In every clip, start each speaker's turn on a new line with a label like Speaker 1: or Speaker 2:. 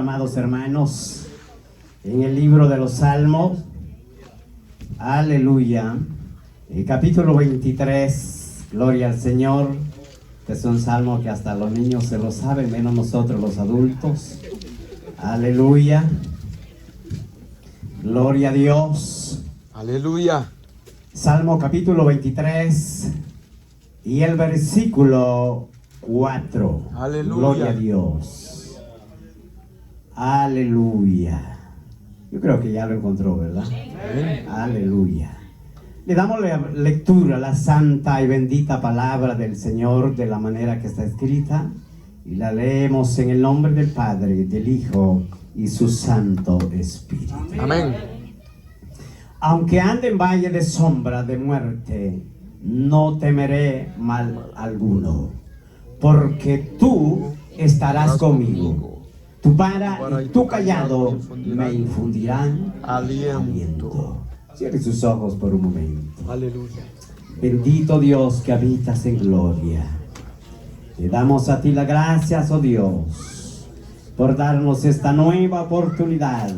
Speaker 1: Amados hermanos, en el libro de los Salmos, aleluya, el capítulo 23, gloria al Señor. Este es un salmo que hasta los niños se lo saben, menos nosotros los adultos. Aleluya, gloria a Dios.
Speaker 2: Aleluya.
Speaker 1: Salmo capítulo 23 y el versículo 4.
Speaker 2: Aleluya.
Speaker 1: Gloria a Dios. Aleluya. Yo creo que ya lo encontró, ¿verdad?
Speaker 2: Amén.
Speaker 1: Aleluya. Le damos lectura a la santa y bendita palabra del Señor de la manera que está escrita y la leemos en el nombre del Padre, del Hijo y su Santo Espíritu.
Speaker 2: Amén.
Speaker 1: Aunque ande en valle de sombra de muerte, no temeré mal alguno, porque tú estarás conmigo. Tu vara y tu callado me infundirán aliento. Cierre sus ojos por un momento.
Speaker 2: Aleluya.
Speaker 1: Bendito Dios que habitas en gloria. Te damos a ti las gracias, oh Dios, por darnos esta nueva oportunidad.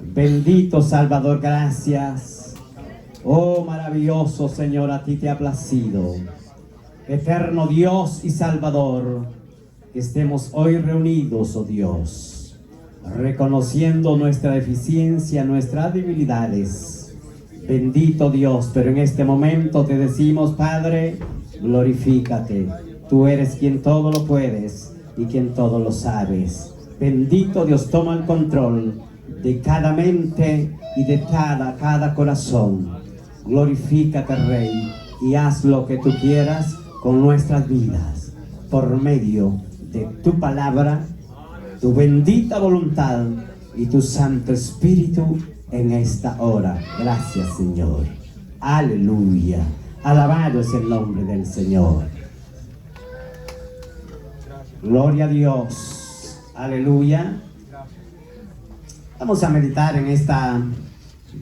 Speaker 1: Bendito Salvador, gracias. Oh maravilloso Señor, a ti te ha placido. Eterno Dios y Salvador, que estemos hoy reunidos, oh Dios, reconociendo nuestra deficiencia, nuestras debilidades. Bendito Dios, pero en este momento te decimos, Padre, glorifícate. Tú eres quien todo lo puedes y quien todo lo sabes. Bendito Dios, toma el control de cada mente y de cada corazón. Glorifícate, Rey, y haz lo que tú quieras con nuestras vidas, por medio de tu palabra, tu bendita voluntad y tu Santo Espíritu en esta hora. Gracias, Señor. Aleluya. Alabado es el nombre del Señor. Gloria a Dios. Aleluya. Vamos a meditar en esta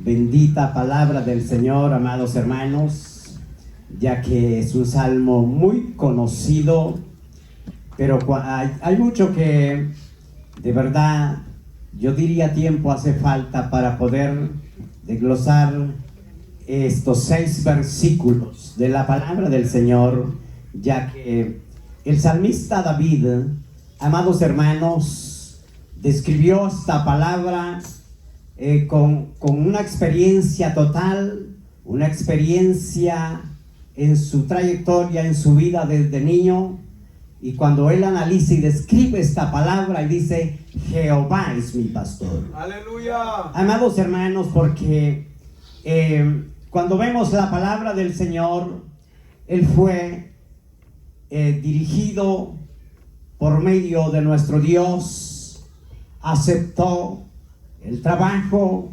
Speaker 1: bendita palabra del Señor, amados hermanos, ya que es un salmo muy conocido, pero hay mucho que de verdad yo diría tiempo hace falta para poder desglosar estos 6 versículos de la palabra del Señor, ya que el salmista David, amados hermanos, describió esta palabra con una experiencia total, una experiencia en su trayectoria, en su vida desde niño. Y cuando él analiza y describe esta palabra y dice, Jehová es mi pastor.
Speaker 2: Aleluya.
Speaker 1: Amados hermanos, porque cuando vemos la palabra del Señor, él fue dirigido por medio de nuestro Dios, aceptó el trabajo,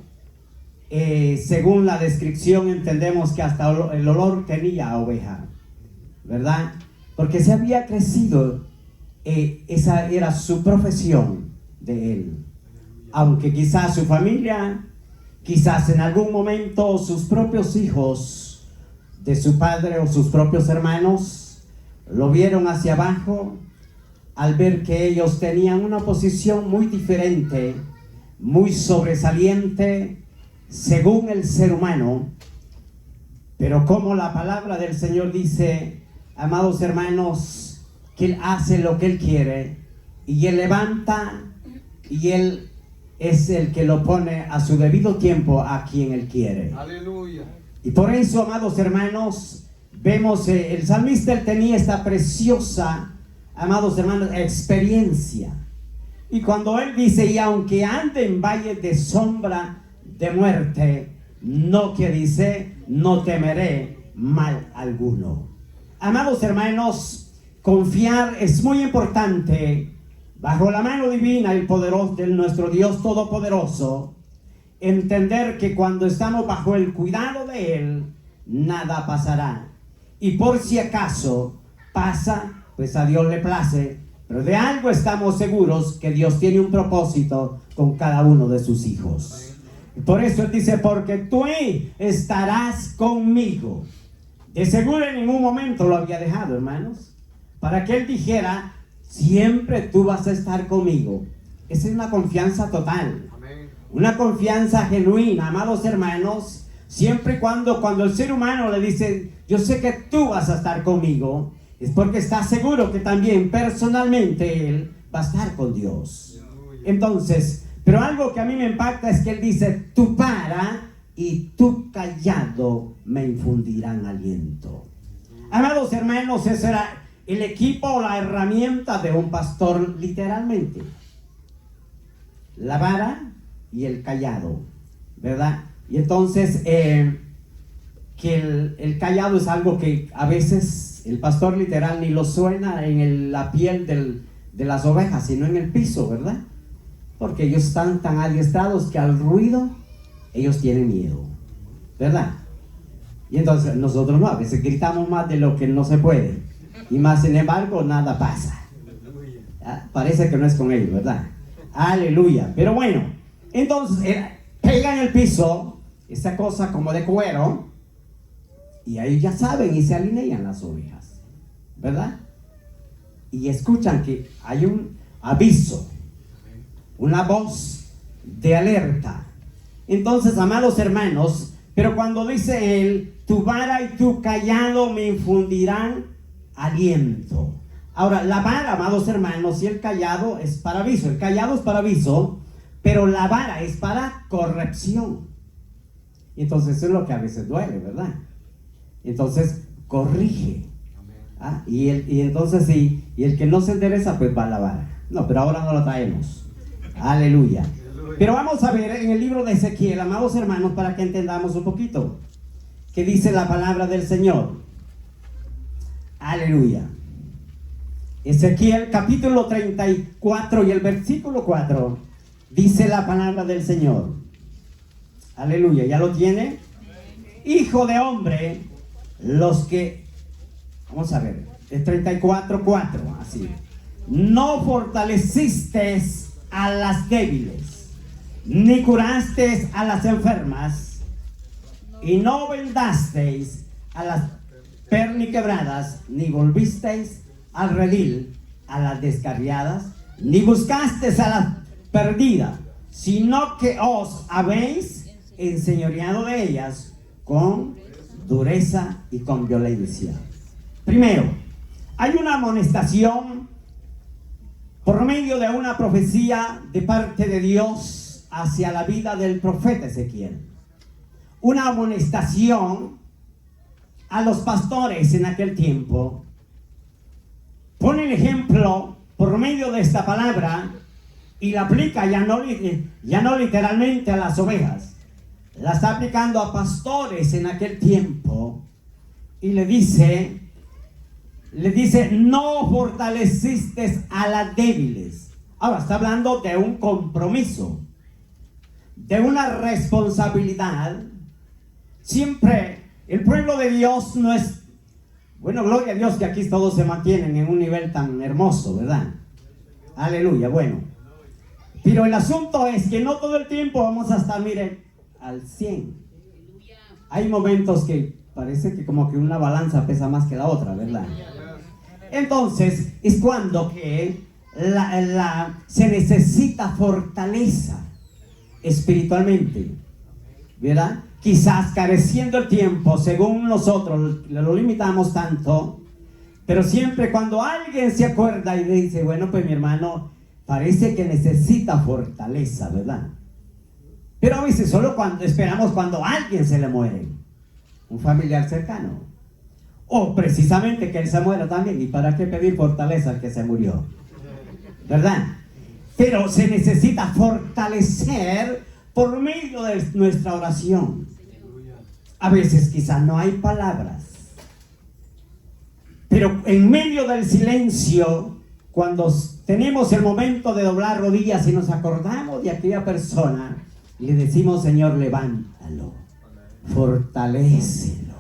Speaker 1: según la descripción entendemos que hasta el olor tenía a oveja, ¿verdad? Porque se había crecido, esa era su profesión de él. Aunque quizás su familia, quizás en algún momento sus propios hijos de su padre o sus propios hermanos lo vieron hacia abajo al ver que ellos tenían una posición muy diferente, muy sobresaliente según el ser humano. Pero como la palabra del Señor dice, amados hermanos, que Él hace lo que Él quiere y Él levanta y Él es el que lo pone a su debido tiempo a quien Él quiere.
Speaker 2: Aleluya.
Speaker 1: Y por eso, amados hermanos, vemos el salmista, él tenía esta preciosa, amados hermanos, experiencia. Y cuando él dice, y aunque ande en valle de sombra de muerte, no, que dice, no temeré mal alguno. Amados hermanos, confiar es muy importante bajo la mano divina y poderosa de nuestro Dios Todopoderoso. Entender que cuando estamos bajo el cuidado de Él, nada pasará. Y por si acaso pasa, pues a Dios le place. Pero de algo estamos seguros, que Dios tiene un propósito con cada uno de sus hijos. Por eso Él dice, porque tú estarás conmigo. De seguro en ningún momento lo había dejado, hermanos, para que Él dijera, siempre tú vas a estar conmigo. Esa es una confianza total.
Speaker 2: Amén.
Speaker 1: Una confianza genuina, amados hermanos, siempre y cuando el ser humano le dice, yo sé que tú vas a estar conmigo, es porque está seguro que también personalmente él va a estar con Dios. Entonces, pero algo que a mí me impacta es que él dice, tu vara y tu callado me infundirán aliento. Amados hermanos, ese era el equipo o la herramienta de un pastor, literalmente. La vara y el callado, ¿verdad? Y entonces, que el callado es algo que a veces el pastor literal ni lo suena en la piel de las ovejas, sino en el piso, ¿verdad? Porque ellos están tan adiestrados que al ruido ellos tienen miedo, ¿verdad? Y entonces nosotros no, a veces gritamos más de lo que no se puede, y más sin embargo nada pasa. Parece que no es con ellos, ¿verdad? Aleluya. Pero bueno, entonces pegan el piso, esa cosa como de cuero, y ahí ya saben y se alinean las ovejas, ¿verdad? Y escuchan que hay un aviso, una voz de alerta. Entonces, amados hermanos, pero cuando dice él, tu vara y tu callado me infundirán aliento. Ahora, la vara, amados hermanos, y el callado es para aviso. El callado es para aviso, pero la vara es para corrección. Entonces, eso es lo que a veces duele, ¿verdad? Entonces, corrige. Y entonces, sí, y el que no se endereza, pues va a la vara. No, pero ahora no lo traemos. Aleluya. Pero vamos a ver en el libro de Ezequiel, amados hermanos, para que entendamos un poquito qué dice la palabra del Señor. Aleluya. Ezequiel capítulo 34 y el versículo 4 dice la palabra del Señor. Aleluya, ¿ya lo tiene? Hijo de hombre, los que, vamos a ver, el 34:4, así. No fortaleciste a las débiles, ni curasteis a las enfermas, y no vendasteis a las perniquebradas, ni volvisteis al redil a las descarriadas, ni buscasteis a las perdidas, sino que os habéis enseñoreado de ellas con dureza y con violencia. Primero, hay una amonestación por medio de una profecía de parte de Dios hacia la vida del profeta Ezequiel. Una amonestación a los pastores en aquel tiempo. Pone el ejemplo por medio de esta palabra y la aplica ya no literalmente a las ovejas. La está aplicando a pastores en aquel tiempo y le dice, no fortaleciste a las débiles. Ahora está hablando de un compromiso, de una responsabilidad. Siempre el pueblo de Dios no es, bueno, gloria a Dios que aquí todos se mantienen en un nivel tan hermoso, ¿verdad? Aleluya, bueno. Pero el asunto es que no todo el tiempo vamos a estar, miren, al 100. Hay momentos que parece que como que una balanza pesa más que la otra, ¿verdad? Entonces es cuando que se necesita fortaleza espiritualmente, ¿verdad? Quizás careciendo el tiempo, según nosotros lo limitamos tanto, pero siempre cuando alguien se acuerda y dice, bueno, pues mi hermano parece que necesita fortaleza, ¿verdad? Pero a veces solo cuando esperamos cuando a alguien se le muere, un familiar cercano, o precisamente que él se muera también. ¿Y para qué pedir fortaleza al que se murió? ¿Verdad? Pero se necesita fortalecer por medio de nuestra oración. A veces quizás no hay palabras, pero en medio del silencio, cuando tenemos el momento de doblar rodillas y nos acordamos de aquella persona, le decimos, Señor, levántalo, fortalécelo.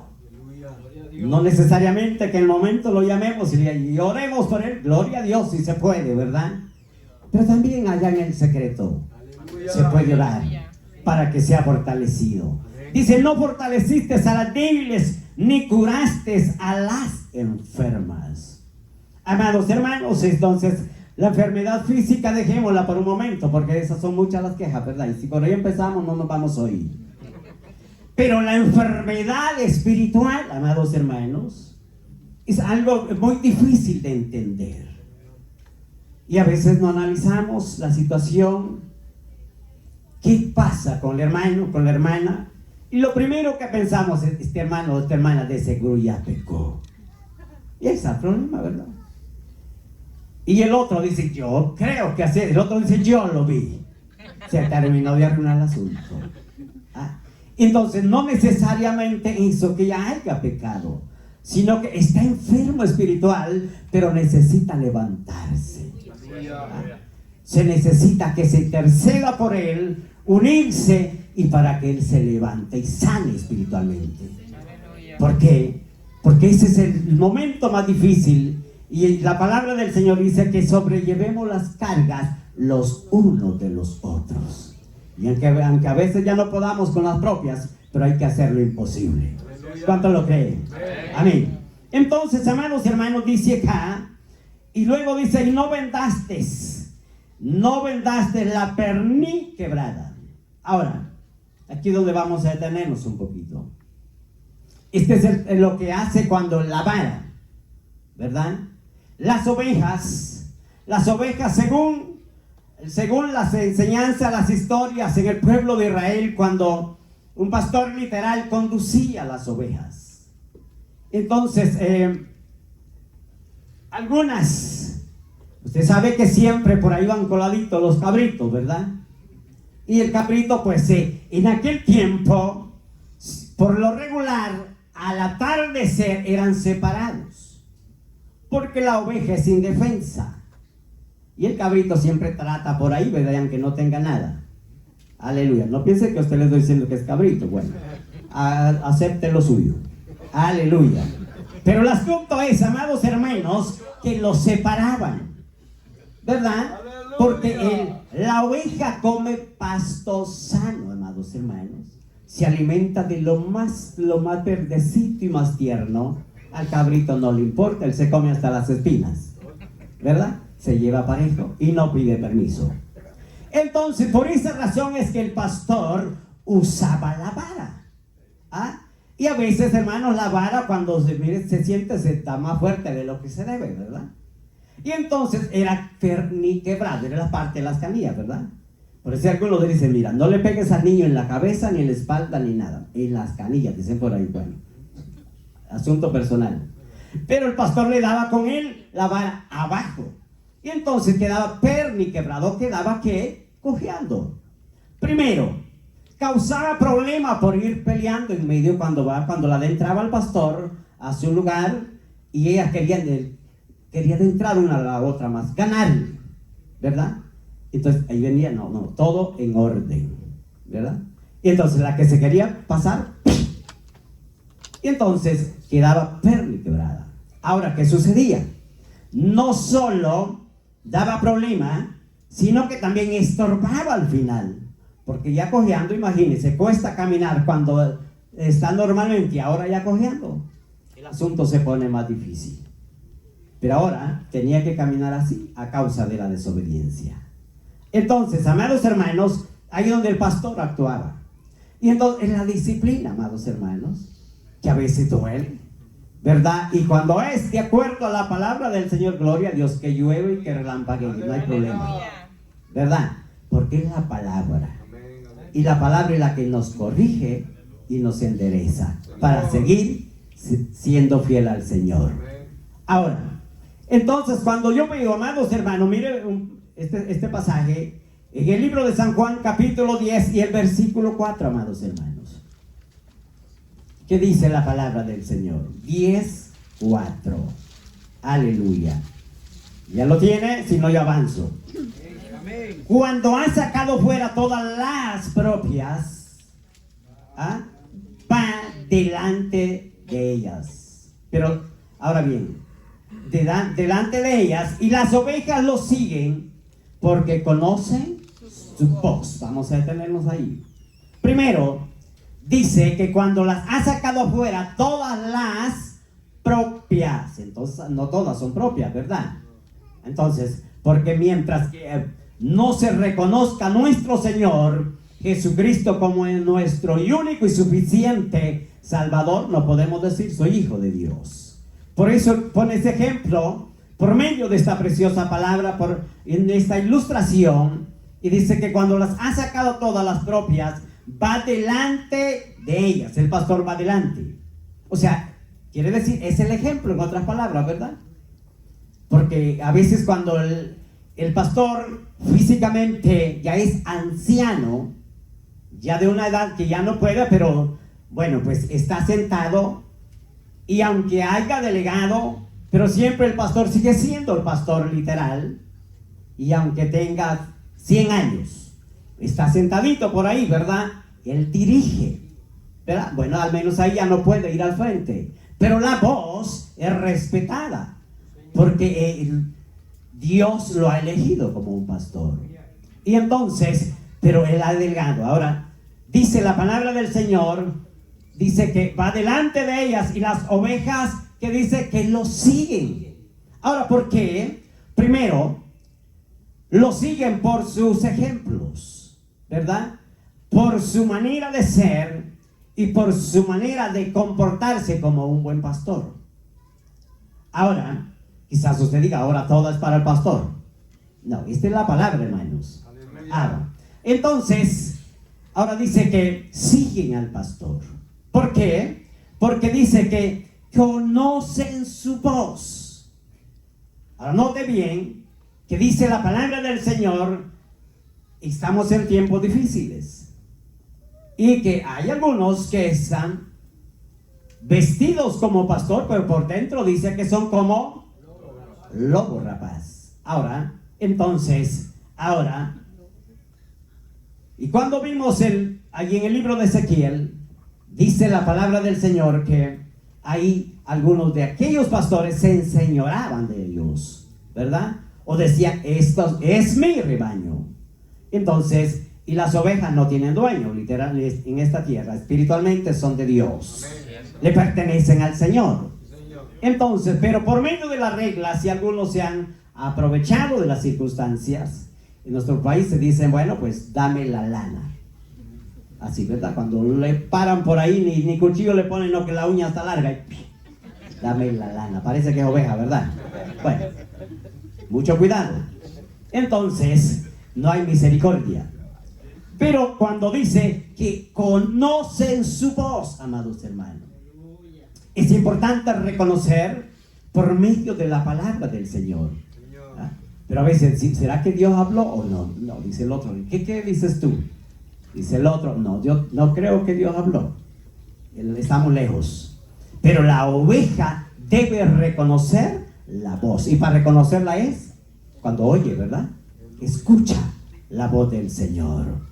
Speaker 1: No necesariamente que en el momento lo llamemos y oremos por él, gloria a Dios si se puede, ¿verdad? Pero también allá en el secreto se puede orar para que sea fortalecido. Dice, no fortaleciste a las débiles, ni curaste a las enfermas. Amados hermanos, entonces La enfermedad física dejémosla por un momento, porque esas son muchas las quejas, ¿verdad? Y si por ahí empezamos no nos vamos a oír. Pero la enfermedad espiritual, amados hermanos, es algo muy difícil de entender. Y a veces no analizamos la situación. ¿Qué pasa con el hermano, con la hermana? Y lo primero que pensamos es, este hermano o esta hermana de seguro ya pecó. Y ese es el problema, ¿verdad? Y el otro dice, yo creo que así. El otro dice, yo lo vi. Se terminó de arruinar el asunto. ¿Ah? Entonces, no necesariamente hizo que ya haya pecado, sino que está enfermo espiritual, pero necesita levantarse. ¿Ah? Se necesita que se interceda por él, unirse y para que él se levante y sane espiritualmente. ¿Por qué? Porque ese es el momento más difícil. Y la palabra del Señor dice que sobrellevemos las cargas los unos de los otros. Y aunque a veces ya no podamos con las propias, pero hay que hacer lo imposible. ¿Cuánto lo creen? Amén. Entonces, amados hermanos, dice acá, y luego dice, y no vendaste la perniz quebrada. Ahora, aquí es donde vamos a detenernos un poquito. Este es lo que hace cuando la vara, ¿verdad? Las ovejas según las enseñanzas, las historias en el pueblo de Israel, cuando un pastor literal conducía las ovejas. Entonces, algunas, usted sabe que siempre por ahí van coladitos los cabritos, ¿verdad? Y el cabrito, pues en aquel tiempo, por lo regular, al atardecer eran separados. Porque la oveja es indefensa. Y el cabrito siempre trata por ahí, ¿verdad? Aunque no tenga nada. Aleluya. No piense que a usted le estoy diciendo que es cabrito. Bueno, acepte lo suyo. Aleluya. Pero el asunto es, amados hermanos, que los separaban, ¿verdad? Porque la oveja come pasto sano, amados hermanos. Se alimenta de lo más verdecito y más tierno. Al cabrito no le importa, él se come hasta las espinas, ¿verdad? Se lleva parejo y no pide permiso. Entonces, por esa razón es que el pastor usaba la vara. ¿Ah? Y a veces, hermanos, la vara cuando se siente se está más fuerte de lo que se debe, ¿verdad? Y entonces era perniz quebrado, era la parte de las canillas, ¿verdad? Por eso algunos dicen, mira, no le pegues al niño en la cabeza, ni en la espalda, ni nada. En las canillas, dicen por ahí, bueno. Asunto personal. Pero el pastor le daba con él la vara abajo. Y entonces quedaba perniz quebrado, quedaba ¿qué? Cojeando. Primero, causaba problema por ir peleando en medio cuando la adentraba el pastor a su lugar y ella quería entrar una a la otra más, ganar, ¿verdad? Entonces ahí venía, no, todo en orden, ¿verdad? Y entonces la que se quería pasar, y entonces quedaba perniz quebrada. Ahora, ¿qué sucedía? No solo daba problema, sino que también estorbaba al final. Porque ya cojeando, imagínense, cuesta caminar cuando está normalmente y ahora ya cojeando. El asunto se pone más difícil. Pero ahora tenía que caminar así a causa de la desobediencia. Entonces, amados hermanos, ahí donde el pastor actuaba. Y entonces, en la disciplina, amados hermanos, que a veces duele, ¿verdad? Y cuando es de acuerdo a la palabra del Señor, gloria a Dios, que llueve y que relampaguee, no hay problema, ¿verdad? Porque es la palabra. Y la palabra es la que nos corrige y nos endereza para seguir siendo fiel al Señor. Ahora, entonces, cuando yo veo, amados hermanos, mire este pasaje en el libro de San Juan, capítulo 10 y el versículo 4, amados hermanos. ¿Qué dice la palabra del Señor? 10:4. Aleluya. ¿Ya lo tiene? Si no, yo avanzo. Cuando ha sacado fuera todas las propias, va delante de ellas. Pero, ahora bien, delante de ellas, y las ovejas lo siguen porque conocen su voz. Vamos a detenernos ahí. Primero, dice que cuando las ha sacado afuera todas las propias, entonces no todas son propias, ¿verdad? Entonces, Porque mientras que no se reconozca a nuestro Señor Jesucristo como nuestro único y suficiente Salvador, no podemos decir soy hijo de Dios. Por eso pone ese ejemplo por medio de esta preciosa palabra, en esta ilustración, y dice que cuando las ha sacado todas las propias, va delante de ellas. El pastor va delante. O sea, quiere decir, es el ejemplo en otras palabras, ¿verdad? Porque a veces cuando el pastor físicamente ya es anciano, ya de una edad que ya no puede, pero bueno, pues está sentado, y aunque haya delegado, pero siempre el pastor sigue siendo el pastor literal, y aunque tenga 100 años, está sentadito por ahí, ¿verdad? Él dirige, ¿verdad? Bueno, al menos ahí ya no puede ir al frente, pero la voz es respetada, porque Dios lo ha elegido como un pastor. Y entonces, pero él ha delegado. Ahora, dice la palabra del Señor, dice que va delante de ellas, y las ovejas, que dice que lo siguen. Ahora, ¿por qué? Primero, lo siguen por sus ejemplos, ¿verdad? Por su manera de ser y por su manera de comportarse como un buen pastor. Ahora, quizás usted diga, ahora todo es para el pastor. No, esta es la palabra, hermanos. Ahora, entonces, ahora dice que siguen al pastor. ¿Por qué? Porque dice que conocen su voz. Ahora note bien que dice la palabra del Señor, estamos en tiempos difíciles, y que hay algunos que están vestidos como pastor, pero por dentro dice que son como lobo rapaz. Ahora, entonces, y cuando vimos allí en el libro de Ezequiel, dice la palabra del Señor que ahí algunos de aquellos pastores se enseñoraban de ellos, ¿verdad? O decían, esto es mi rebaño. Entonces, y las ovejas no tienen dueño, literal, en esta tierra, espiritualmente son de Dios. Le pertenecen al Señor. Entonces, pero por medio de las reglas, si algunos se han aprovechado de las circunstancias, en nuestro país se dicen, bueno, pues dame la lana. Así, ¿verdad? Cuando le paran por ahí, ni cuchillo le ponen, no, que la uña está larga. Dame la lana. Parece que es oveja, ¿verdad? Bueno, mucho cuidado. Entonces, no hay misericordia. Pero cuando dice que conocen su voz, amados hermanos, es importante reconocer por medio de la palabra del Señor. ¿Ah? Pero a veces, ¿será que Dios habló o no? No, dice el otro. ¿Qué dices tú? Dice el otro, no, yo no creo que Dios habló. Estamos lejos. Pero la oveja debe reconocer la voz. Y para reconocerla es cuando oye, ¿verdad? Escucha la voz del Señor.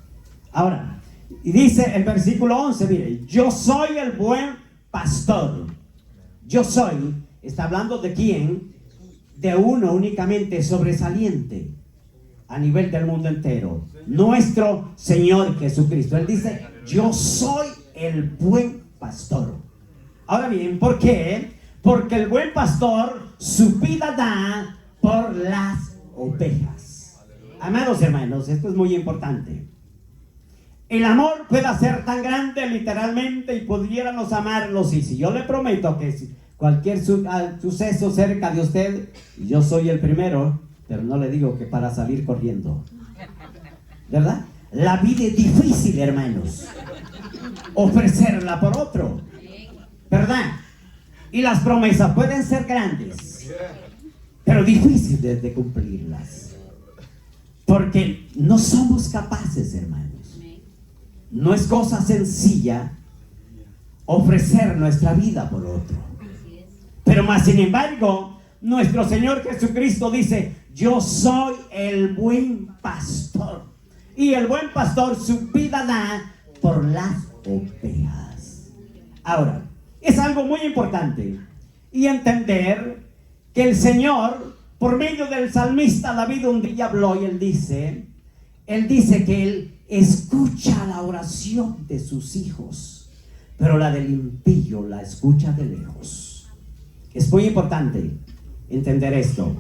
Speaker 1: Ahora, y dice el versículo 11, mire, yo soy el buen pastor. Yo soy, está hablando de quién, de uno únicamente sobresaliente a nivel del mundo entero, nuestro Señor Jesucristo. Él dice, yo soy el buen pastor. Ahora bien, ¿por qué? Porque el buen pastor su vida da por las ovejas. Amados hermanos, esto es muy importante. El amor puede ser tan grande literalmente y pudiéramos amarlos, y si yo le prometo que si cualquier suceso cerca de usted, yo soy el primero, pero no le digo que para salir corriendo, ¿verdad? La vida es difícil, hermanos, ofrecerla por otro, ¿verdad? Y las promesas pueden ser grandes, pero difíciles de cumplirlas, porque no somos capaces, hermanos. No es cosa sencilla ofrecer nuestra vida por otro. Pero más sin embargo, nuestro Señor Jesucristo dice, yo soy el buen pastor. Y el buen pastor su vida da por las ovejas. Ahora, es algo muy importante. Y entender que el Señor, por medio del salmista David, un día habló y él dice que él escucha la oración de sus hijos, pero la del impío la escucha de lejos. Es muy importante entender esto,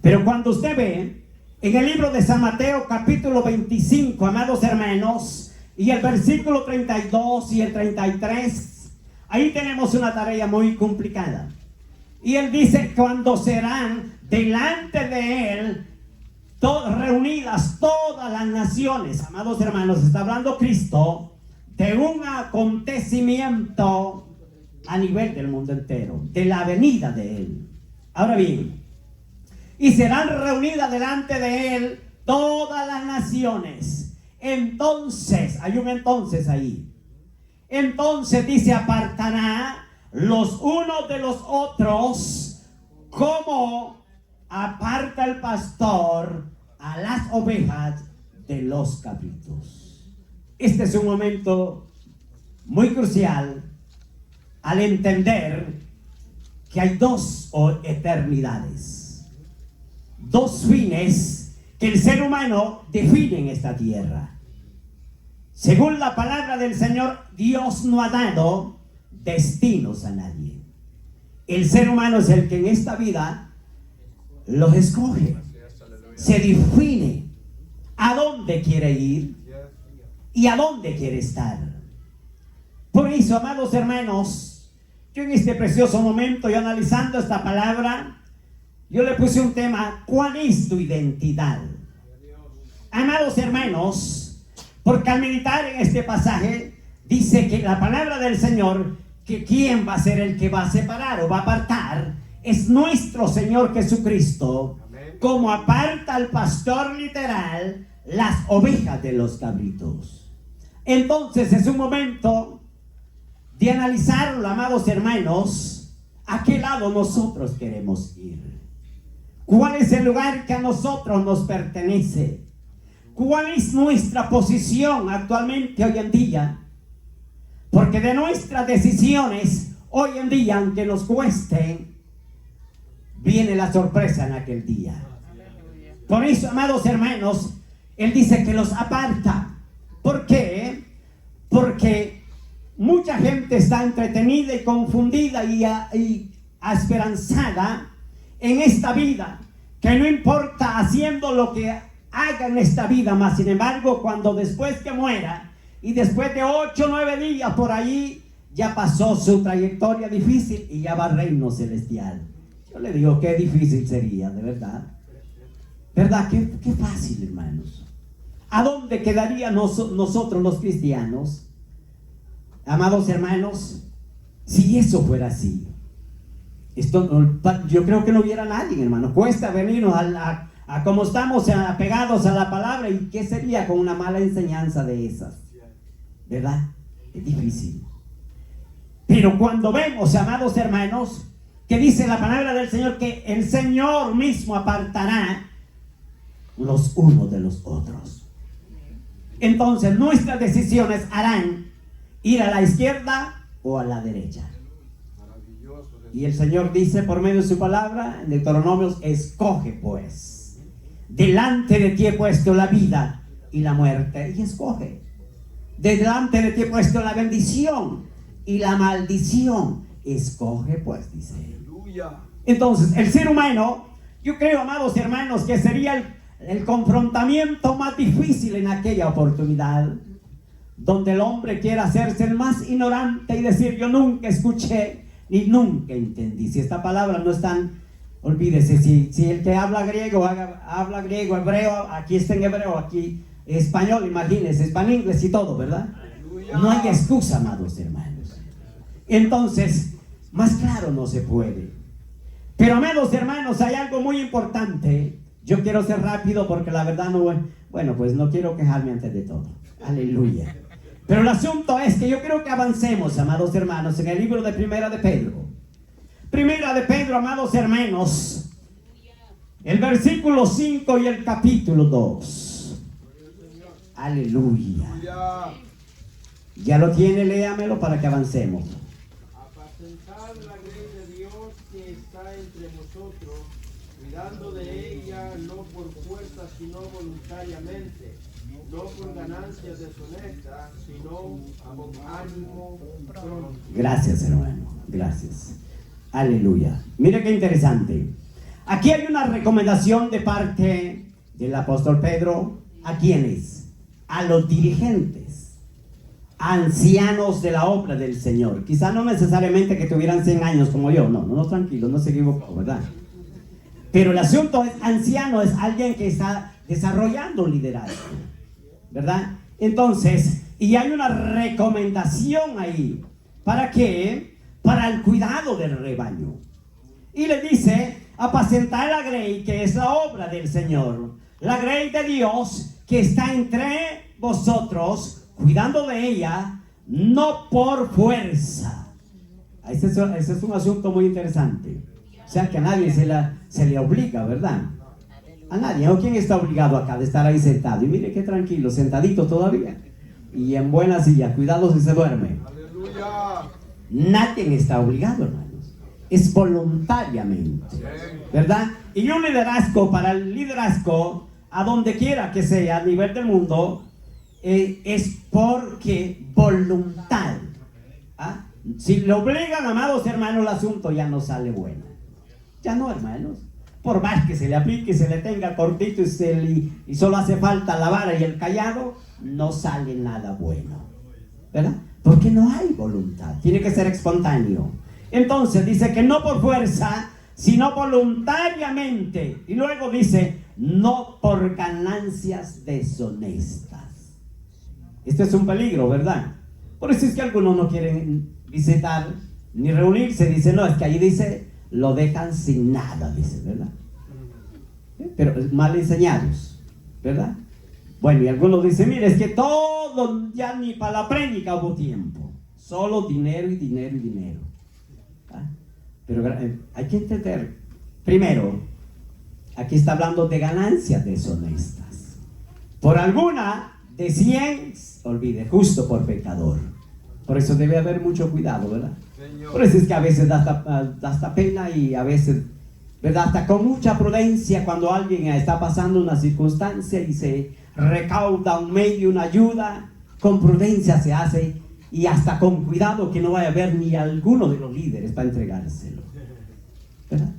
Speaker 1: Pero cuando usted ve en el libro de San Mateo capítulo 25, amados hermanos, y el versículo 32 y el 33, ahí tenemos una tarea muy complicada. Y él dice, cuando serán delante de él reunidas todas las naciones. Amados hermanos, está hablando Cristo de un acontecimiento a nivel del mundo entero, de la venida de él. Ahora bien, y serán reunidas delante de él todas las naciones. Entonces, hay un entonces ahí. Entonces dice, apartará los unos de los otros, como aparta el pastor a las ovejas de los cabritos. Este es un momento muy crucial al entender que hay dos eternidades, dos fines que el ser humano define en esta tierra. Según la palabra del Señor, Dios no ha dado destinos a nadie. El ser humano es el que en esta vida los escoge, se define a dónde quiere ir y a dónde quiere estar. Por eso, amados hermanos, yo en este precioso momento y analizando esta palabra, yo le puse un tema: ¿cuál es tu identidad? Amados hermanos, porque al meditar en este pasaje dice que la palabra del Señor, que quién va a ser el que va a separar o va a apartar, es nuestro Señor Jesucristo. Amén. Como aparta al pastor literal las ovejas de los cabritos. Entonces es un momento de analizarlo, amados hermanos, a qué lado nosotros queremos ir. ¿Cuál es el lugar que a nosotros nos pertenece? ¿Cuál es nuestra posición actualmente hoy en día? Porque de nuestras decisiones hoy en día, aunque nos cueste, viene la sorpresa en aquel día. Por eso, amados hermanos, él dice que los aparta. ¿Por qué? Porque mucha gente está entretenida y confundida y esperanzada en esta vida, que no importa haciendo lo que haga en esta vida, más sin embargo, cuando después que muera y después de 8 o 9 días por ahí, ya pasó su trayectoria difícil y ya va al reino celestial. Yo le digo, qué difícil sería, de verdad. ¿Verdad? Qué fácil, hermanos. ¿A dónde quedarían nosotros los cristianos, amados hermanos, si eso fuera así? Yo creo que no hubiera nadie, hermano. Cuesta venirnos a como estamos apegados a la palabra. ¿Y qué sería con una mala enseñanza de esas? ¿Verdad? Es difícil. Pero cuando vemos, amados hermanos, que dice la palabra del Señor que el Señor mismo apartará los unos de los otros, entonces nuestras decisiones harán ir a la izquierda o a la derecha. Y el Señor dice por medio de su palabra en Deuteronomios: escoge pues, delante de ti he puesto la vida y la muerte, y escoge. Delante de ti he puesto la bendición y la maldición, escoge pues, dice él. Entonces el ser humano, yo creo, amados hermanos, que sería el confrontamiento más difícil en aquella oportunidad, donde el hombre quiera hacerse el más ignorante y decir: yo nunca escuché ni nunca entendí. Si esta palabra no es tan, olvídese, si el que habla griego, habla griego, hebreo, aquí está en hebreo, aquí español, imagínense, español, inglés y todo, ¿verdad? No hay excusa, amados hermanos. Entonces, más claro no se puede. Pero, amados hermanos, hay algo muy importante. Yo quiero ser rápido porque la verdad bueno, pues no quiero quejarme antes de todo. Aleluya. Pero el asunto es que yo quiero que avancemos, amados hermanos, en el libro de Primera de Pedro. Primera de Pedro, amados hermanos, el versículo 5 y el capítulo 2. Aleluya. Ya lo tiene, léamelo para que avancemos.
Speaker 3: Apacentad la grey de Dios que está entre vosotros, cuidando de ella no por fuerza sino voluntariamente, no por ganancias deshonestas, sino con ánimo pronto.
Speaker 1: Gracias, hermano, gracias. Aleluya. Mira qué interesante. Aquí hay una recomendación de parte del apóstol Pedro. ¿A quiénes? A los dirigentes, ancianos de la obra del Señor. Quizá no necesariamente que tuvieran 100 años como yo. No, tranquilo, no se equivocó, ¿verdad? Pero el asunto es, anciano es alguien que está desarrollando liderazgo, ¿verdad? Entonces, y hay una recomendación ahí. ¿Para qué? Para el cuidado del rebaño. Y le dice, apacentar la grey, que es la obra del Señor, la grey de Dios que está entre vosotros, cuidando de ella, no por fuerza. Ese es un asunto muy interesante. O sea que a nadie se le obliga, ¿verdad? A nadie. ¿O quién está obligado acá de estar ahí sentado? Y mire qué tranquilo, sentadito todavía. Y en buena silla, cuidado si se duerme.
Speaker 2: Aleluya.
Speaker 1: Nadie está obligado, hermanos. Es voluntariamente, ¿verdad? Y un liderazgo, para el liderazgo, a donde quiera que sea, a nivel del mundo, es porque voluntad. ¿Ah? Si le obligan, amados hermanos, el asunto ya no sale bueno. Ya no, hermanos. Por más que se le aplique, se le tenga cortito y solo hace falta la vara y el callado, no sale nada bueno, ¿verdad? Porque no hay voluntad, tiene que ser espontáneo. Entonces dice que no por fuerza, sino voluntariamente. Y luego dice, no por ganancias deshonestas. Esto es un peligro, ¿verdad? Por eso es que algunos no quieren visitar ni reunirse. Dice, no, es que ahí dice, lo dejan sin nada, dice, ¿verdad? Pero mal enseñados, ¿verdad? Bueno, y algunos dicen, mire, es que todo, ya ni para la prédica hubo tiempo. Solo dinero y dinero y dinero. ¿Ah? Pero hay que entender, primero, aquí está hablando de ganancias deshonestas. Por alguna, de 100, olvide, justo por pecador. Por eso debe haber mucho cuidado, ¿verdad? Señor. Por eso es que a veces da hasta pena y a veces, ¿verdad? Hasta con mucha prudencia cuando alguien está pasando una circunstancia y se recauda un medio, una ayuda, con prudencia se hace y hasta con cuidado que no vaya a haber ni alguno de los líderes para entregárselo, ¿verdad?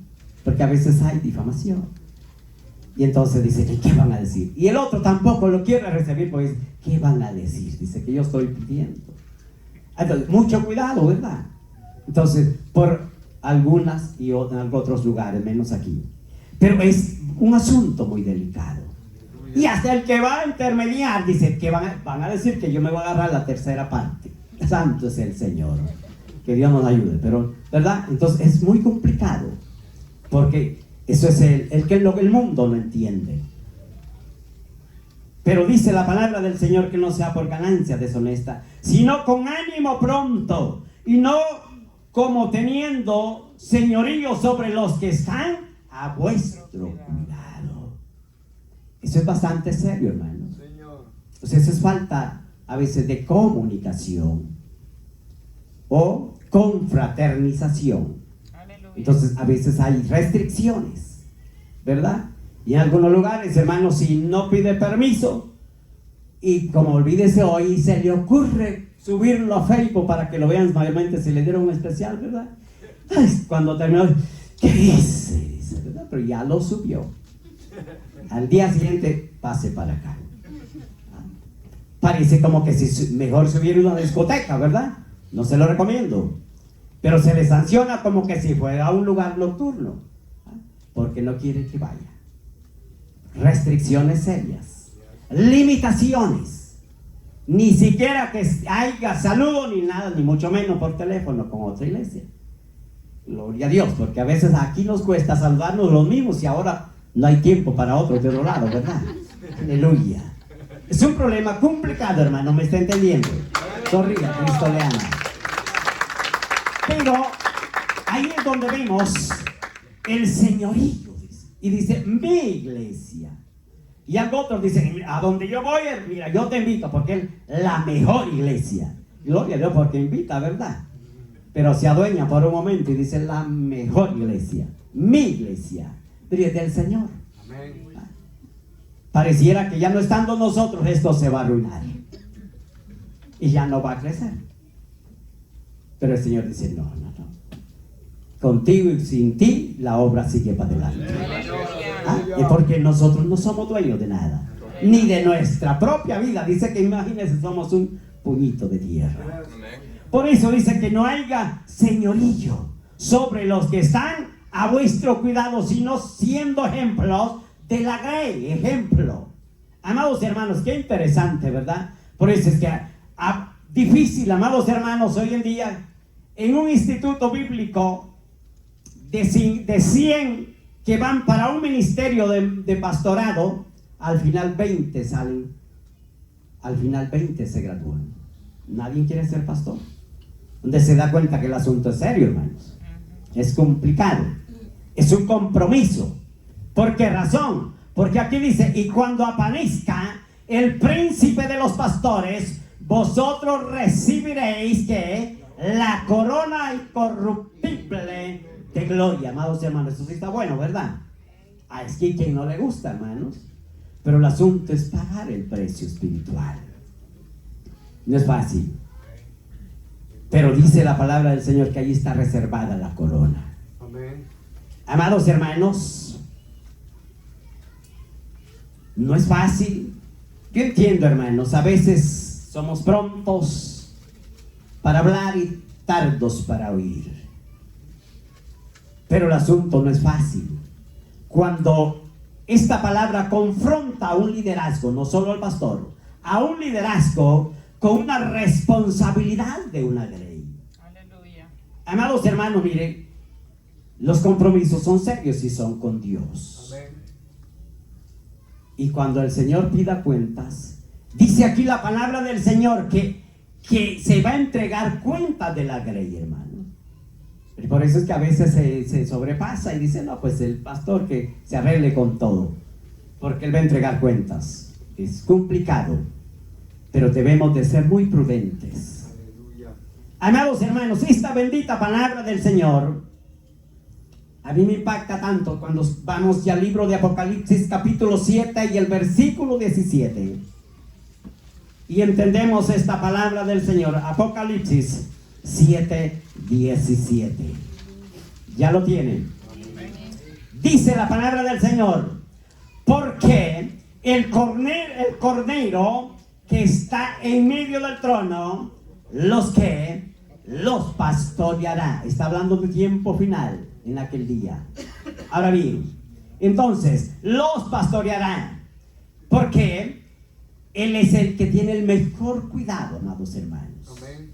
Speaker 1: Porque a veces hay difamación y entonces dice, ¿qué van a decir? Y el otro tampoco lo quiere recibir porque dice, ¿qué van a decir? Dice que yo estoy pidiendo. Entonces, mucho cuidado, ¿verdad? Entonces, por algunas y en otros lugares, menos aquí. Pero es un asunto muy delicado. Y hasta el que va a intermediar dice que van a decir que yo me voy a agarrar la tercera parte. Santo es el Señor. Que Dios nos ayude. Pero, ¿verdad? Entonces es muy complicado. Porque eso es el mundo no entiende. Pero dice la palabra del Señor que no sea por ganancia deshonesta, sino con ánimo pronto, y no como teniendo señorío sobre los que están a vuestro cuidado. Eso es bastante serio, hermanos. Entonces eso es falta a veces de comunicación o confraternización. Entonces a veces hay restricciones, ¿verdad? Y en algunos lugares, hermanos, si no pide permiso, y como olvídese hoy, se le ocurre subirlo a Facebook para que lo vean, mayormente se le dieron un especial, ¿verdad? Ay, cuando terminó, ¿qué dice? Dice, ¿verdad? Pero ya lo subió. Al día siguiente, pase para acá. Parece como que si mejor subir una discoteca, ¿verdad? No se lo recomiendo. Pero se le sanciona como que si fuera a un lugar nocturno, porque no quiere que vaya. Restricciones serias, limitaciones, ni siquiera que haya saludo ni nada, ni mucho menos por teléfono con otra iglesia. Gloria a Dios, porque a veces aquí nos cuesta saludarnos los mismos y ahora no hay tiempo para otros de otro lado, ¿verdad? Aleluya. Es un problema complicado, hermano, ¿me está entendiendo? Sonría, Cristo le ama. Pero ahí es donde vemos el señorío. Y dice, mi iglesia. Y algo otros dicen, a donde yo voy, mira, yo te invito porque es la mejor iglesia. Gloria a Dios porque invita, ¿verdad? Pero se adueña por un momento y dice, la mejor iglesia, mi iglesia, pero es del Señor. Amén. Pareciera que ya no estando nosotros, esto se va a arruinar. Y ya no va a crecer. Pero el Señor dice, no. contigo y sin ti la obra sigue para adelante. Y porque nosotros no somos dueños de nada, ni de nuestra propia vida. Dice que imagínense, somos un puñito de tierra. Por eso dice que no haya señorío sobre los que están a vuestro cuidado, sino siendo ejemplos de la grey. Ejemplo. Amados hermanos, qué interesante, ¿verdad? Por eso es que difícil, amados hermanos, hoy en día en un instituto bíblico de 100 que van para un ministerio de pastorado, al final 20 salen, al final 20 se gradúan. Nadie quiere ser pastor. Donde se da cuenta que el asunto es serio, hermanos. Es complicado. Es un compromiso. ¿Por qué razón? Porque aquí dice, y cuando aparezca el príncipe de los pastores, vosotros recibiréis que la corona incorruptible de gloria. Amados hermanos, esto sí está bueno, ¿verdad? Es que a quien no le gusta, hermanos. Pero el asunto es pagar el precio espiritual. No es fácil. Pero dice la palabra del Señor que allí está reservada la corona.
Speaker 2: Amén.
Speaker 1: Amados hermanos, no es fácil. Yo entiendo, hermanos, a veces somos prontos para hablar y tardos para oír. Pero el asunto no es fácil. Cuando esta palabra confronta a un liderazgo, no solo al pastor, a un liderazgo con una responsabilidad de una grey.
Speaker 4: Aleluya.
Speaker 1: Amados hermanos, miren, los compromisos son serios y son con Dios.
Speaker 2: Amén.
Speaker 1: Y cuando el Señor pida cuentas, dice aquí la palabra del Señor que se va a entregar cuentas de la grey, hermano. Y por eso es que a veces se sobrepasa y dice, no, pues el pastor que se arregle con todo, porque él va a entregar cuentas. Es complicado, pero debemos de ser muy prudentes.
Speaker 2: Aleluya.
Speaker 1: Amados hermanos, esta bendita palabra del Señor a mí me impacta tanto cuando vamos ya al libro de Apocalipsis capítulo 7 y el versículo 17 y entendemos esta palabra del Señor. Apocalipsis 7, 17. Ya lo tienen. Dice la palabra del Señor, porque el cordero que está en medio del trono, los pastoreará. Está hablando de tiempo final en aquel día. Ahora bien, entonces los pastoreará, porque Él es el que tiene el mejor cuidado, amados hermanos.
Speaker 2: Amén.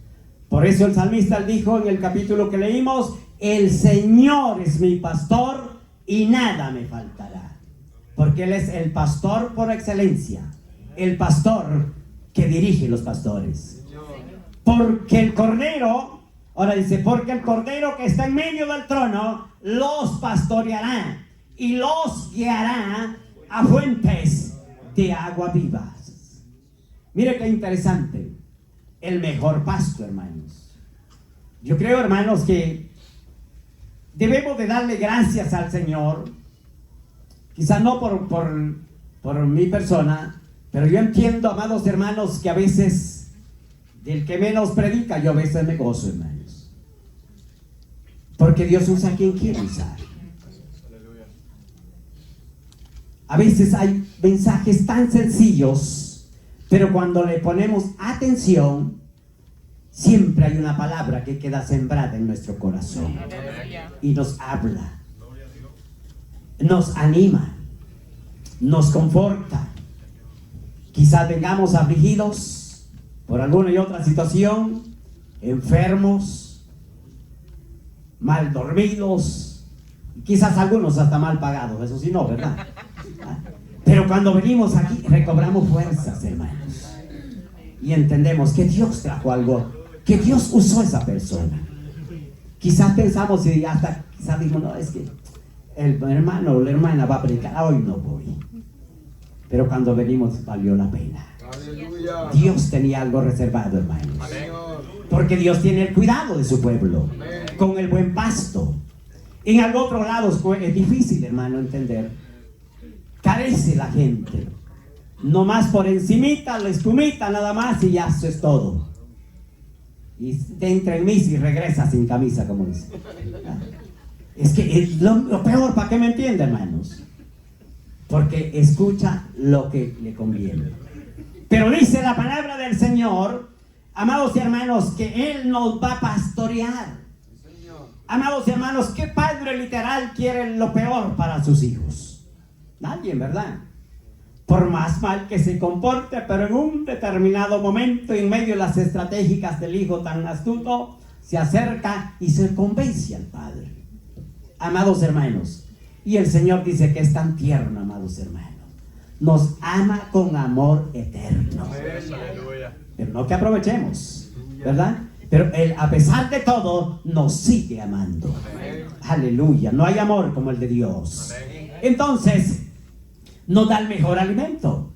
Speaker 1: Por eso el salmista dijo en el capítulo que leímos, el Señor es mi pastor y nada me faltará. Porque Él es el pastor por excelencia, el pastor que dirige los pastores. Porque el cordero, ahora dice, porque el cordero que está en medio del trono los pastoreará y los guiará a fuentes de agua vivas. Mire qué interesante. El mejor pasto, hermanos. Yo creo, hermanos, que debemos de darle gracias al Señor. Quizás no por mi persona, pero yo entiendo, amados hermanos, que a veces del que menos predica, yo a veces me gozo, hermanos. Porque Dios usa a quien quiere usar. A veces hay mensajes tan sencillos, pero cuando le ponemos atención, siempre hay una palabra que queda sembrada en nuestro corazón.
Speaker 4: Aleluya.
Speaker 1: Y nos habla, nos anima, nos conforta. Quizás vengamos afligidos por alguna y otra situación, enfermos, mal dormidos, quizás algunos hasta mal pagados, eso sí no, ¿verdad? Pero cuando venimos aquí recobramos fuerzas, hermanos, y entendemos que Dios trajo algo, que Dios usó a esa persona. Quizás pensamos y hasta quizás dijimos, no, es que el hermano o la hermana va a predicar, hoy no voy. Pero cuando venimos valió la pena.
Speaker 2: Aleluya.
Speaker 1: Dios tenía algo reservado, hermanos.
Speaker 2: Señor.
Speaker 1: Porque Dios tiene el cuidado de su pueblo,
Speaker 2: Amén.
Speaker 1: con el buen pasto. En algún otro lado es difícil, hermano, entender. Carece la gente. No más por encimita, la espumita, nada más y ya eso es todo. Y te entra en misa y regresa sin camisa, como dice. Es que es lo peor, ¿para qué me entiende, hermanos? Porque escucha lo que le conviene. Pero dice la palabra del Señor, amados hermanos, que Él nos va a pastorear. Amados hermanos, ¿qué padre literal quiere lo peor para sus hijos? Nadie, ¿verdad? Por más mal que se comporte, pero en un determinado momento, en medio de las estratégicas del hijo tan astuto, se acerca y se convence al padre. Amados hermanos, y el Señor dice que es tan tierno, amados hermanos. Nos ama con amor eterno. Pero no que aprovechemos, ¿verdad? Pero Él, a pesar de todo, nos sigue amando. Aleluya. No hay amor como el de Dios. Entonces, nos da el mejor alimento.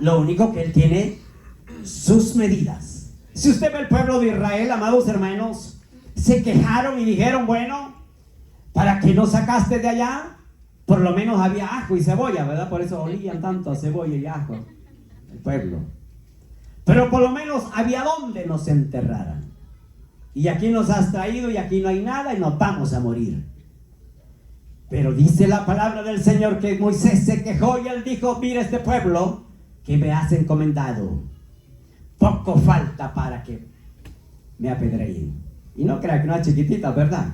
Speaker 1: Lo único que Él tiene, sus medidas. Si usted ve el pueblo de Israel, amados hermanos, se quejaron y dijeron, bueno, ¿para qué nos sacaste de allá? Por lo menos había ajo y cebolla, ¿verdad? Por eso olían tanto a cebolla y ajo el pueblo. Pero por lo menos había donde nos enterraran. Y aquí nos has traído y aquí no hay nada y nos vamos a morir. Pero dice la palabra del Señor que Moisés se quejó y él dijo, mira este pueblo que me has encomendado. Poco falta para que me apedreen. Y no crea que no es chiquitita, ¿verdad?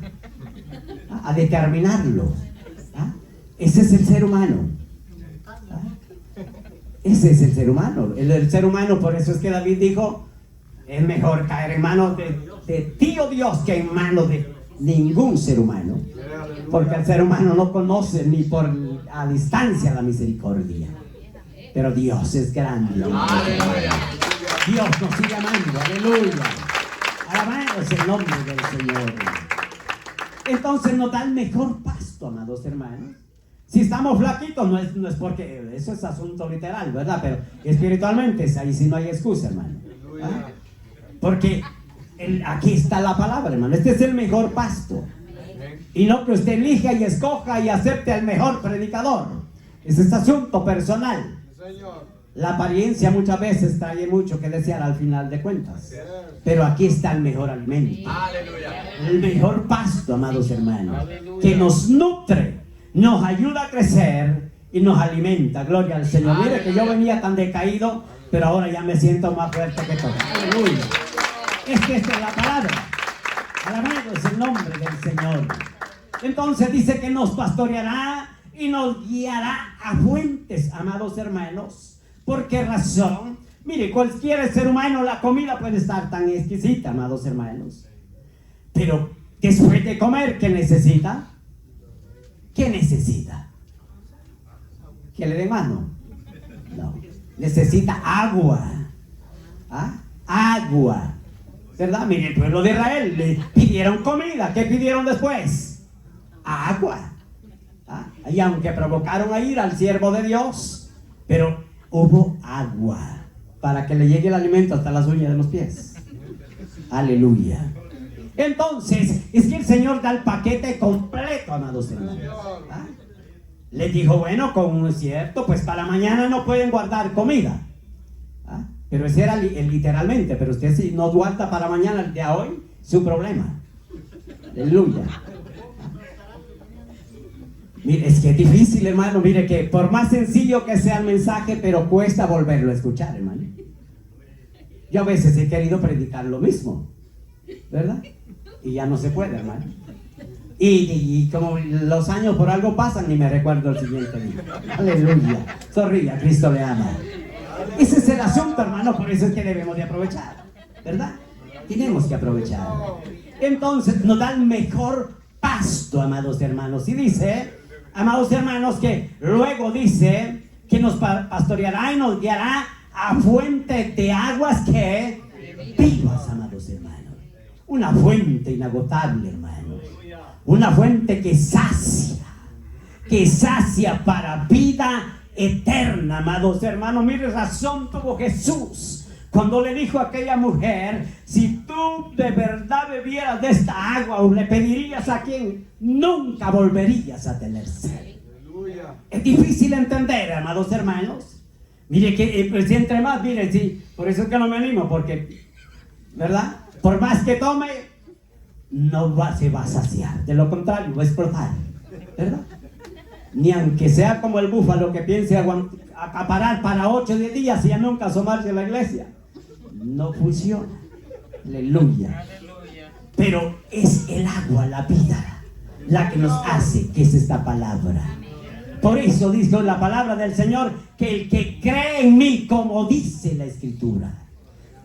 Speaker 1: A determinarlo. Ese es el ser humano. Ese es el ser humano. El ser humano, por eso es que David dijo, es mejor caer en manos de ti, oh Dios, que en manos de ningún ser humano. Porque el ser humano no conoce ni por a distancia la misericordia. Pero Dios es grande. Dios nos sigue amando. Aleluya. Alabado es el nombre del Señor. Entonces nos da el mejor pasto, amados hermanos. Si estamos flaquitos, no es porque eso es asunto literal, ¿verdad? Pero espiritualmente, ahí sí no hay excusa, hermano. Porque aquí está la palabra, hermano. Este es el mejor pasto. Y no que usted elija y escoja y acepte al mejor predicador. Ese es asunto personal. La apariencia muchas veces trae mucho que desear al final de cuentas. Pero aquí está el mejor alimento. El mejor pasto, amados hermanos. Que nos nutre, nos ayuda a crecer y nos alimenta. Gloria al Señor. Mire que yo venía tan decaído, pero ahora ya me siento más fuerte que todo. Aleluya. Es que esta es la palabra. Alabado es el nombre del Señor. Entonces dice que nos pastoreará y nos guiará a fuentes, amados hermanos. ¿Por qué razón? Mire, cualquier ser humano, la comida puede estar tan exquisita, amados hermanos. Pero después de comer, ¿qué necesita? ¿Qué necesita? ¿Que le dé mano? No. Necesita agua. Agua. ¿Verdad? Mire, el pueblo de Israel le pidieron comida. ¿Qué pidieron después? Agua. Y aunque provocaron a ir al siervo de Dios, pero hubo agua para que le llegue el alimento hasta las uñas de los pies. Aleluya. Entonces, es que el Señor da el paquete completo, amados hermanos. Le dijo, bueno, con un cierto, pues para mañana no pueden guardar comida. Pero ese era literalmente, pero usted si no guarda para mañana el día de hoy, su problema. Aleluya. Mire, es que es difícil, hermano. Mire que por más sencillo que sea el mensaje, pero cuesta volverlo a escuchar, hermano. Yo a veces he querido predicar lo mismo, ¿verdad? Y ya no se puede, hermano. Y como los años por algo pasan, ni me recuerdo el siguiente día. Aleluya. Sonría, Cristo le ama. Ese es el asunto, hermano. Por eso es que debemos de aprovechar, ¿verdad? Tenemos que aprovechar. Entonces nos da el mejor pasto, amados hermanos. Y dice, amados hermanos, que luego dice que nos pastoreará y nos guiará a fuente de aguas que vivas, amados hermanos. Una fuente inagotable, hermanos. Una fuente que sacia para vida eterna, amados hermanos. Mire, razón tuvo Jesús cuando le dijo a aquella mujer, si tú de verdad bebieras de esta agua, o le pedirías a quien, nunca volverías a tener sed. Es difícil entender, amados hermanos. Mire que pues, entre más, mire, sí, por eso es que no me animo, porque, ¿verdad? Por más que tome, se va a saciar. De lo contrario, va a explotar. ¿Verdad? Ni aunque sea como el búfalo que piense acaparar para 8 o 10 días y ya nunca asomarse a la iglesia. No funciona. Aleluya. Pero es el agua, la vida, la que nos hace, que es esta palabra. Por eso dice la palabra del Señor, que el que cree en mí, como dice la Escritura,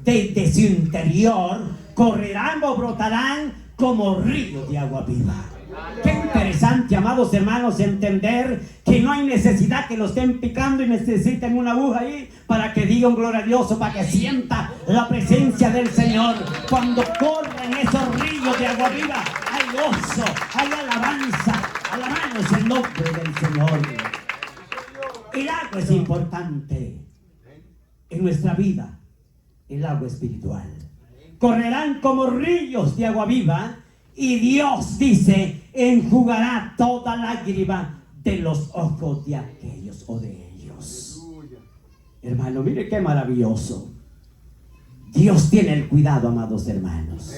Speaker 1: desde su interior correrán o brotarán como ríos de agua viva. Qué interesante, amados hermanos, entender que no hay necesidad que lo estén picando y necesiten una aguja ahí para que digan gloria a Dios o para que sienta la presencia del Señor. Cuando corren esos ríos de agua viva, hay gozo, hay alabanza. Alabamos el nombre del Señor. El agua es importante en nuestra vida, el agua espiritual. Correrán como ríos de agua viva. Y Dios dice, enjugará toda lágrima de los ojos de aquellos o de ellos. Hermano, mire qué maravilloso. Dios tiene el cuidado, amados hermanos.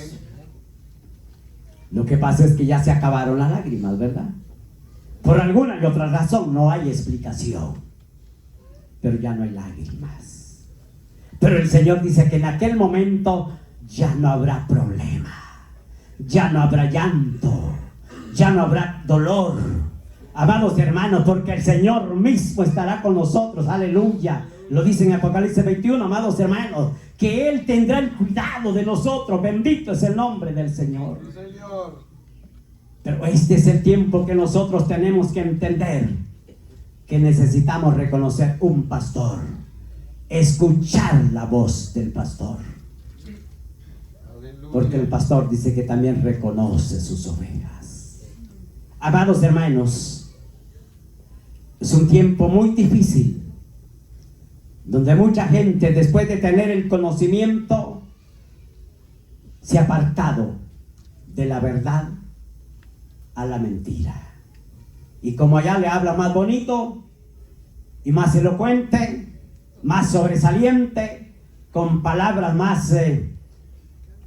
Speaker 1: Lo que pasa es que ya se acabaron las lágrimas, ¿verdad? Por alguna y otra razón no hay explicación. Pero ya no hay lágrimas. Pero el Señor dice que en aquel momento ya no habrá problema. Ya no habrá llanto, ya no habrá dolor, amados hermanos, porque el Señor mismo estará con nosotros, aleluya. Lo dice en Apocalipsis 21, amados hermanos, que Él tendrá el cuidado de nosotros. Bendito es el nombre del Señor. Pero este es el tiempo que nosotros tenemos que entender que necesitamos reconocer un pastor, escuchar la voz del pastor. Porque el pastor dice que también reconoce sus ovejas. Amados hermanos, es un tiempo muy difícil, donde mucha gente, después de tener el conocimiento, se ha apartado de la verdad a la mentira. Y como allá le habla más bonito y más elocuente, más sobresaliente, con palabras más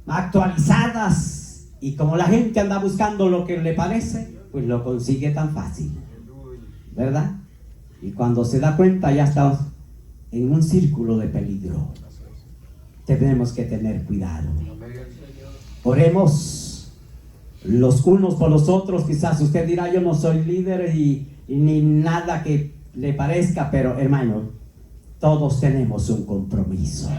Speaker 1: actualizadas, y como la gente anda buscando lo que le parece, pues lo consigue tan fácil, ¿verdad? Y cuando se da cuenta ya estamos en un círculo de peligro. Tenemos que tener cuidado. Oremos los unos por los otros. Quizás usted dirá, yo no soy líder y ni nada que le parezca, pero hermano, todos tenemos un compromiso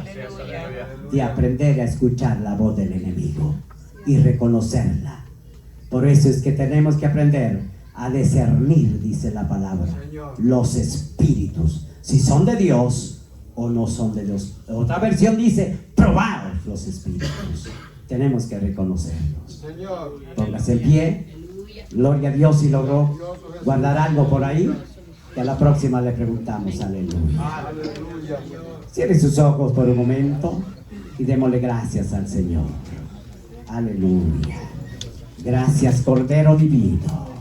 Speaker 1: de aprender a escuchar la voz del enemigo y reconocerla. Por eso es que tenemos que aprender a discernir, dice la palabra, los espíritus, si son de Dios o no son de Dios. Otra versión dice, probaos los espíritus. Tenemos que reconocerlos. Póngase en pie. Gloria a Dios. Si logró guardar algo por ahí, que a la próxima le preguntamos. Aleluya. Cierre sus ojos por un momento y démosle gracias al Señor. Aleluya. Gracias, Cordero Divino.